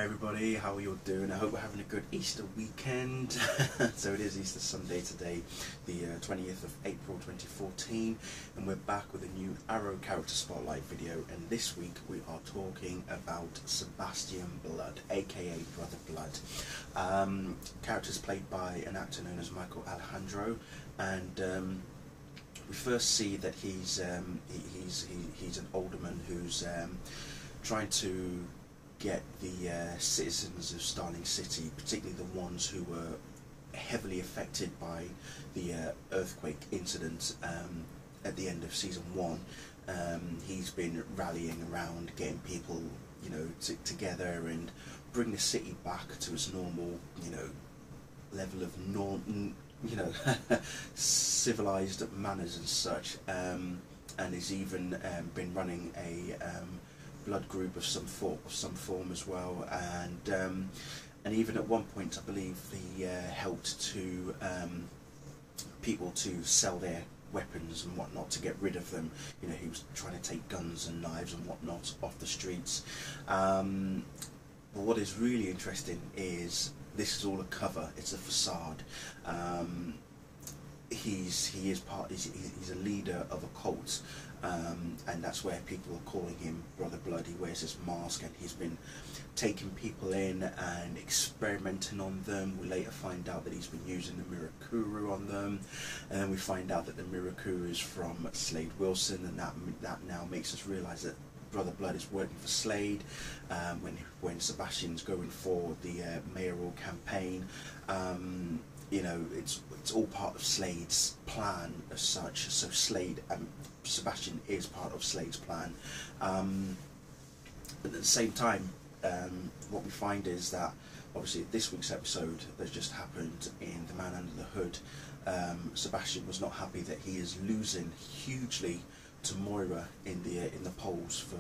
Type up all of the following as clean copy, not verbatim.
everybody, how are you all doing? I hope we're having a good Easter weekend. So it is Easter Sunday today, the 20th of April 2014, and we're back with a new Arrow character spotlight video, and this week we are talking about Sebastian Blood, aka Brother Blood. Character's played by an actor known as Michael Alejandro, and we first see that he's an alderman who's trying to get the citizens of Starling City, particularly the ones who were heavily affected by the earthquake incident at the end of season 1. He's been rallying around, getting people, together and bring the city back to its normal, level of civilized manners and such. And he's even been running a blood group of some form as well, and even at one point I believe he helped to people to sell their weapons and whatnot to get rid of them. He was trying to take guns and knives and whatnot off the streets. But what is really interesting is this is all a cover, it's a facade. He's a leader of a cult, and that's where people are calling him Brother Blood. He wears this mask and he's been taking people in and experimenting on them. We later find out that he's been using the Mirakuru on them, and then we find out that the Mirakuru is from Slade Wilson, and that now makes us realise that Brother Blood is working for Slade when Sebastian's going for the mayoral campaign. It's all part of Slade's plan as such. So Sebastian is part of Slade's plan. But at the same time, what we find is that obviously this week's episode that's just happened in The Man Under the Hood, Sebastian was not happy that he is losing hugely to Moira in the polls for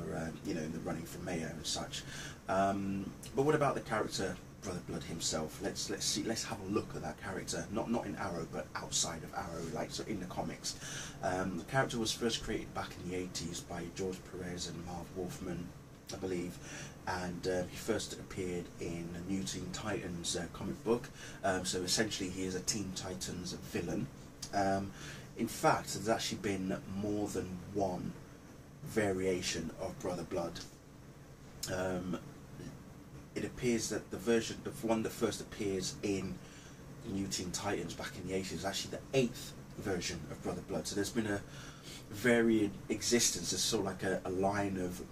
in the running for mayor and such. But what about the character Brother Blood himself? Let's have a look at that character, not in Arrow but outside of Arrow, so in the comics. The character was first created back in the 80s by George Perez and Marv Wolfman, I believe, and he first appeared in the New Teen Titans comic book. So essentially he is a Teen Titans villain. In fact, there's actually been more than one variation of Brother Blood. It appears that the one that first appears in the New Teen Titans back in the 80s is actually the 8th version of Brother Blood. So there's been a varied existence. There's sort of like a line of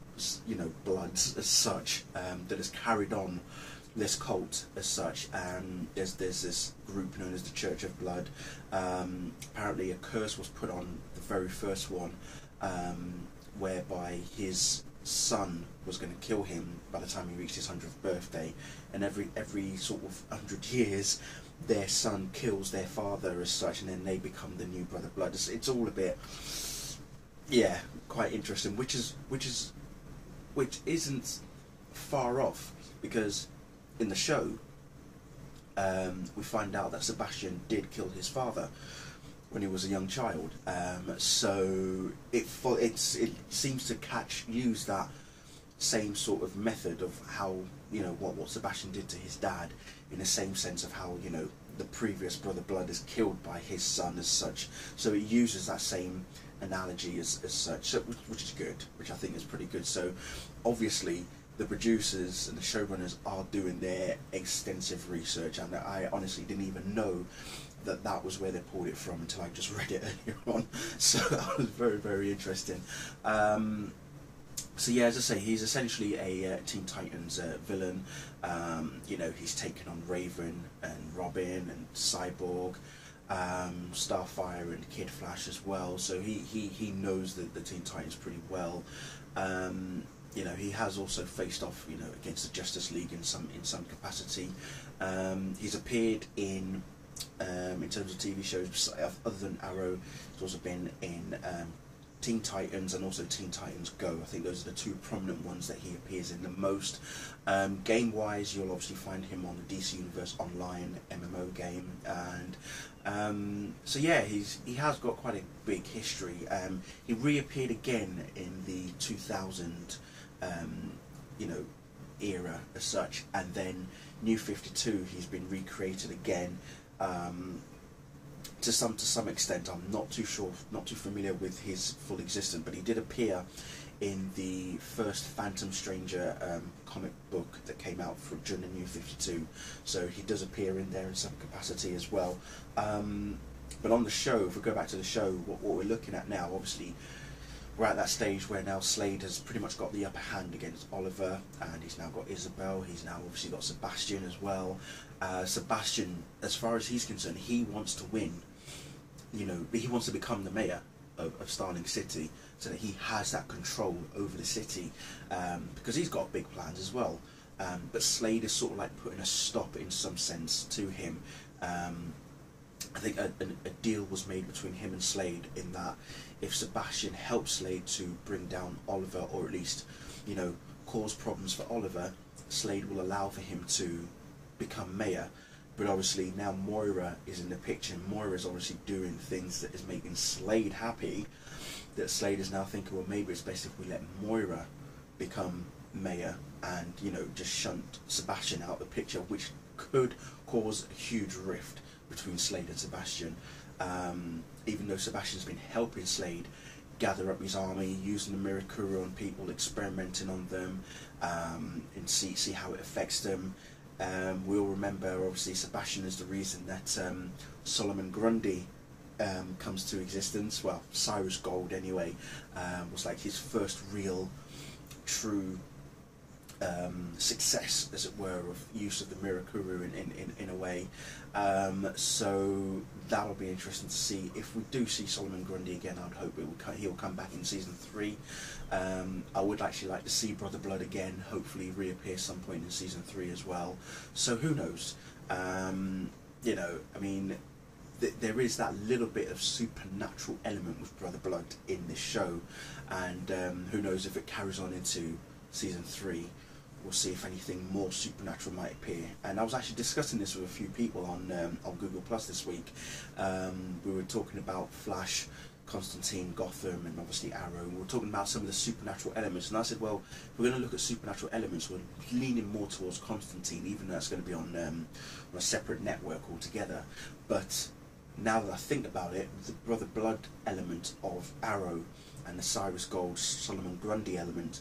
bloods as such that has carried on this cult as such. There's this group known as the Church of Blood. Apparently a curse was put on the very first one, whereby his son was going to kill him by the time he reached his 100th birthday, and every sort of 100 years their son kills their father as such, and then they become the new Brother Blood. It's all a bit, quite interesting, which isn't far off, because in the show we find out that Sebastian did kill his father when he was a young child. So it seems to use that same sort of method of how what Sebastian did to his dad, in the same sense of how the previous Brother Blood is killed by his son as such. So it uses that same analogy as such, which is good, which I think is pretty good. So obviously the producers and the showrunners are doing their extensive research, and I honestly didn't even know that was where they pulled it from until I just read it earlier on. So that was very, very interesting. So yeah, as I say, he's essentially a Teen Titans villain. He's taken on Raven and Robin and Cyborg, Starfire and Kid Flash as well. So he knows the Teen Titans pretty well. He has also faced off against the Justice League in some capacity. He's appeared in terms of TV shows other than Arrow. He's also been in Teen Titans and also Teen Titans Go. I think those are the two prominent ones that he appears in the most. Game wise, you'll obviously find him on the DC Universe Online MMO game, and so yeah, he has got quite a big history. He reappeared again in the 2000 era as such, and then New 52, he's been recreated again. To some extent, I'm not too sure, not too familiar with his full existence, but he did appear in the first Phantom Stranger comic book that came out during the New 52, so he does appear in there in some capacity as well. But on the show, if we go back to the show, what we're looking at now, obviously, we're at that stage where now Slade has pretty much got the upper hand against Oliver, and he's now got Isabel, he's now obviously got Sebastian as well. Sebastian, as far as he's concerned, he wants to win, you know, he wants to become the mayor of Starling City, so that he has that control over the city, because he's got big plans as well. But Slade is sort of like putting a stop, in some sense, to him. I think a deal was made between him and Slade, in that if Sebastian helps Slade to bring down Oliver, or at least, you know, cause problems for Oliver, Slade will allow for him to become mayor. But obviously now Moira is in the picture. Moira is obviously doing things that is making Slade happy, that Slade is now thinking, well, maybe it's best if we let Moira become mayor and, you know, just shunt Sebastian out of the picture, which could cause a huge rift between Slade and Sebastian. Even though Sebastian's been helping Slade gather up his army, using the Mirakuru on people, experimenting on them, and see how it affects them. We'll remember, obviously, Sebastian is the reason that Solomon Grundy comes to existence. Well, Cyrus Gold anyway, was like his first real, true success, as it were, of use of the Mirakuru in a way. So that'll be interesting to see. If we do see Solomon Grundy again, I'd hope he'll come back in season 3. I would actually like to see Brother Blood again, hopefully reappear some point in season 3 as well. So who knows? You know, I mean, there is that little bit of supernatural element with Brother Blood in this show, and who knows if it carries on into season 3. We'll see if anything more supernatural might appear. And I was actually discussing this with a few people on Google Plus this week. We were talking about Flash, Constantine, Gotham, and obviously Arrow. We were talking about some of the supernatural elements, and I said, well, if we're going to look at supernatural elements, we're leaning more towards Constantine, even though it's going to be on a separate network altogether. But now that I think about it, the Brother Blood element of Arrow and the Cyrus Gold, Solomon Grundy element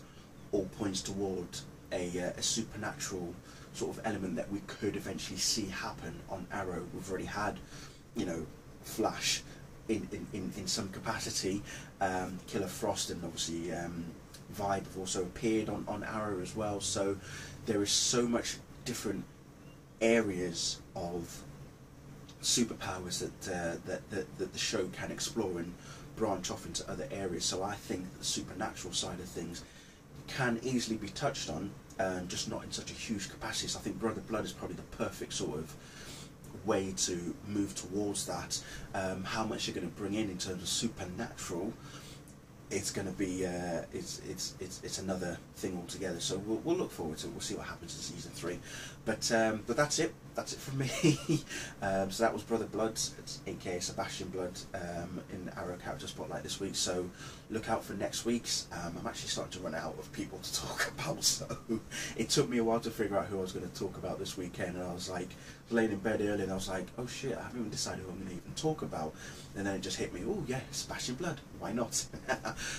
all points toward a supernatural sort of element that we could eventually see happen on Arrow. We've already had, you know, Flash in some capacity. Killer Frost and obviously Vibe have also appeared on Arrow as well. So there is so much different areas of superpowers that the show can explore and branch off into other areas. So I think the supernatural side of things can easily be touched on, just not in such a huge capacity. So I think Brother Blood is probably the perfect sort of way to move towards that. How much you're going to bring in terms of supernatural, it's going to be it's another thing altogether. So we'll look forward to it. We'll see what happens in season 3. But that's it. That's it from me. So that was Brother Blood, it's aka Sebastian Blood, in Arrow Character Spotlight this week. So look out for next week's. I'm actually starting to run out of people to talk about, so it took me a while to figure out who I was going to talk about this weekend, and I was like laying in bed early and I was like, oh shit, I haven't even decided who I'm going to even talk about. And then it just hit me, oh yeah, Sebastian Blood, why not?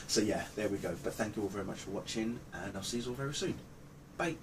So yeah, there we go. But thank you all very much for watching, and I'll see you all very soon. Bye.